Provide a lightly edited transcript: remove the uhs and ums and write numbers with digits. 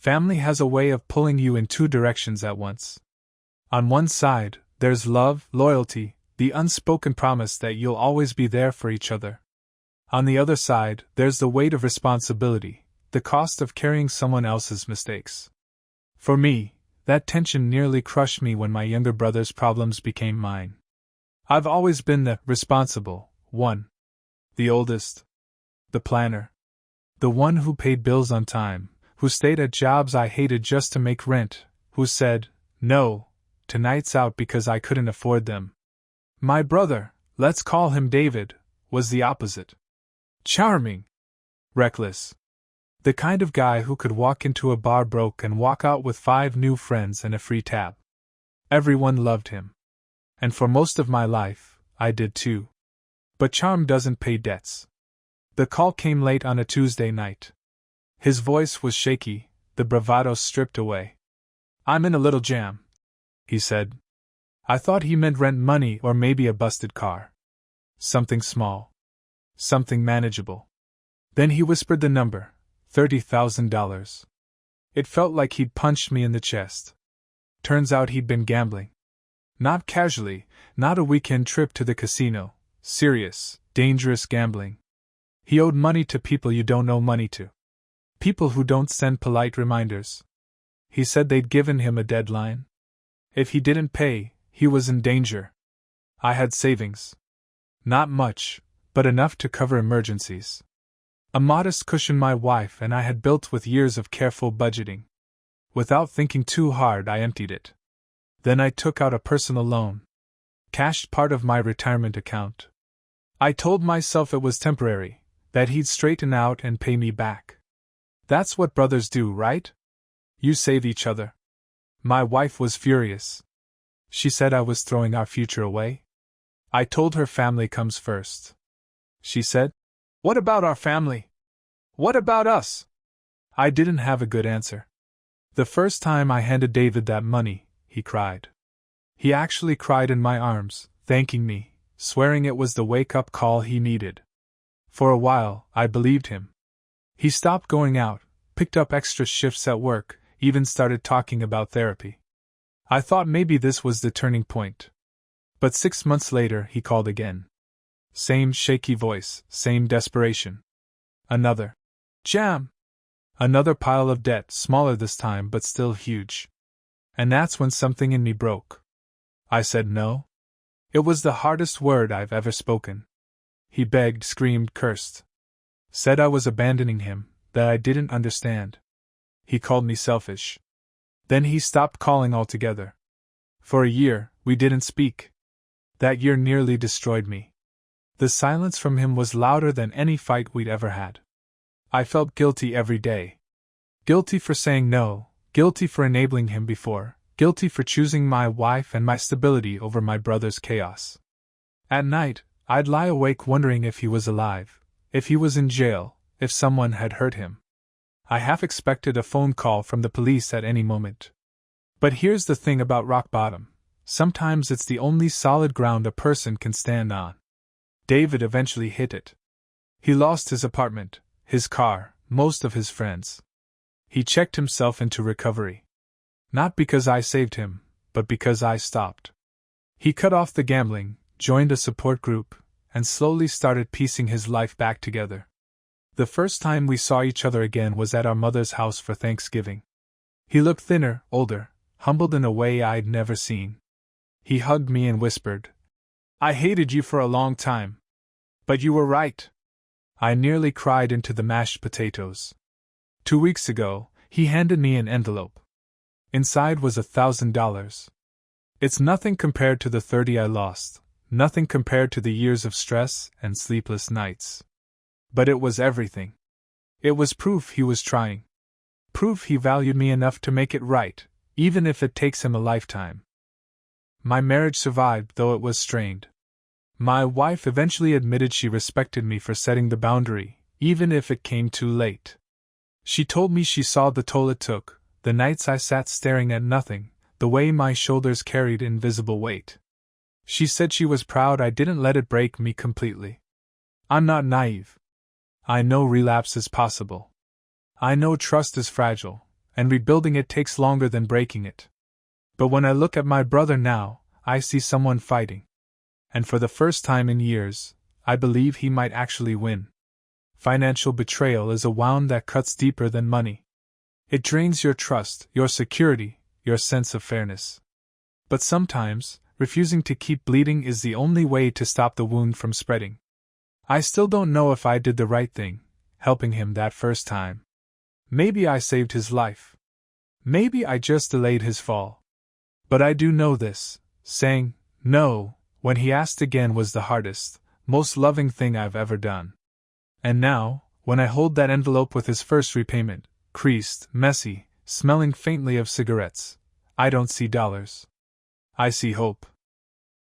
Family has a way of pulling you in two directions at once. On one side, there's love, loyalty, the unspoken promise that you'll always be there for each other. On the other side, there's the weight of responsibility, the cost of carrying someone else's mistakes. For me, that tension nearly crushed me when my younger brother's problems became mine. I've always been the responsible one. The oldest. The planner. The one who paid bills on time, who stayed at jobs I hated just to make rent, who said, no, to nights out because I couldn't afford them. My brother, let's call him David, was the opposite. Charming. Reckless. The kind of guy who could walk into a bar broke and walk out with 5 new friends and a free tab. Everyone loved him. And for most of my life, I did too. But charm doesn't pay debts. The call came late on a Tuesday night. His voice was shaky, the bravado stripped away. I'm in a little jam, he said. I thought he meant rent money or maybe a busted car. Something small. Something manageable. Then he whispered the number, $30,000. It felt like he'd punched me in the chest. Turns out he'd been gambling. Not casually, not a weekend trip to the casino, serious, dangerous gambling. He owed money to people you don't owe money to. People who don't send polite reminders. He said they'd given him a deadline. If he didn't pay, he was in danger. I had savings. Not much, but enough to cover emergencies. A modest cushion my wife and I had built with years of careful budgeting. Without thinking too hard, I emptied it. Then I took out a personal loan. Cashed part of my retirement account. I told myself it was temporary, that he'd straighten out and pay me back. That's what brothers do, right? You save each other. My wife was furious. She said I was throwing our future away. I told her family comes first. She said, what about our family? What about us? I didn't have a good answer. The first time I handed David that money, he cried. He actually cried in my arms, thanking me, swearing it was the wake-up call he needed. For a while, I believed him. He stopped going out, picked up extra shifts at work, even started talking about therapy. I thought maybe this was the turning point. But 6 months later, he called again. Same shaky voice, same desperation. Another jam. Another pile of debt, smaller this time but still huge. And that's when something in me broke. I said no. It was the hardest word I've ever spoken. He begged, screamed, cursed. Said I was abandoning him, that I didn't understand. He called me selfish. Then he stopped calling altogether. For a year, we didn't speak. That year nearly destroyed me. The silence from him was louder than any fight we'd ever had. I felt guilty every day. Guilty for saying no, guilty for enabling him before, guilty for choosing my wife and my stability over my brother's chaos. At night, I'd lie awake wondering if he was alive, if he was in jail, if someone had hurt him. I half expected a phone call from the police at any moment. But here's the thing about rock bottom. Sometimes it's the only solid ground a person can stand on. David eventually hit it. He lost his apartment, his car, most of his friends. He checked himself into recovery. Not because I saved him, but because I stopped. He cut off the gambling, joined a support group, and slowly started piecing his life back together. The first time we saw each other again was at our mother's house for Thanksgiving. He looked thinner, older, humbled in a way I'd never seen. He hugged me and whispered, I hated you for a long time. But you were right. I nearly cried into the mashed potatoes. 2 weeks ago, he handed me an envelope. Inside was $1,000. It's nothing compared to the 30 I lost, nothing compared to the years of stress and sleepless nights. But it was everything. It was proof he was trying. Proof he valued me enough to make it right, even if it takes him a lifetime. My marriage survived, though it was strained. My wife eventually admitted she respected me for setting the boundary, even if it came too late. She told me she saw the toll it took, the nights I sat staring at nothing, the way my shoulders carried invisible weight. She said she was proud I didn't let it break me completely. I'm not naive. I know relapse is possible. I know trust is fragile, and rebuilding it takes longer than breaking it. But when I look at my brother now, I see someone fighting. And for the first time in years, I believe he might actually win. Financial betrayal is a wound that cuts deeper than money. It drains your trust, your security, your sense of fairness. But sometimes, refusing to keep bleeding is the only way to stop the wound from spreading. I still don't know if I did the right thing, helping him that first time. Maybe I saved his life. Maybe I just delayed his fall. But I do know this: saying no when he asked again was the hardest, most loving thing I've ever done. And now, when I hold that envelope with his first repayment, creased, messy, smelling faintly of cigarettes, I don't see dollars. I see hope.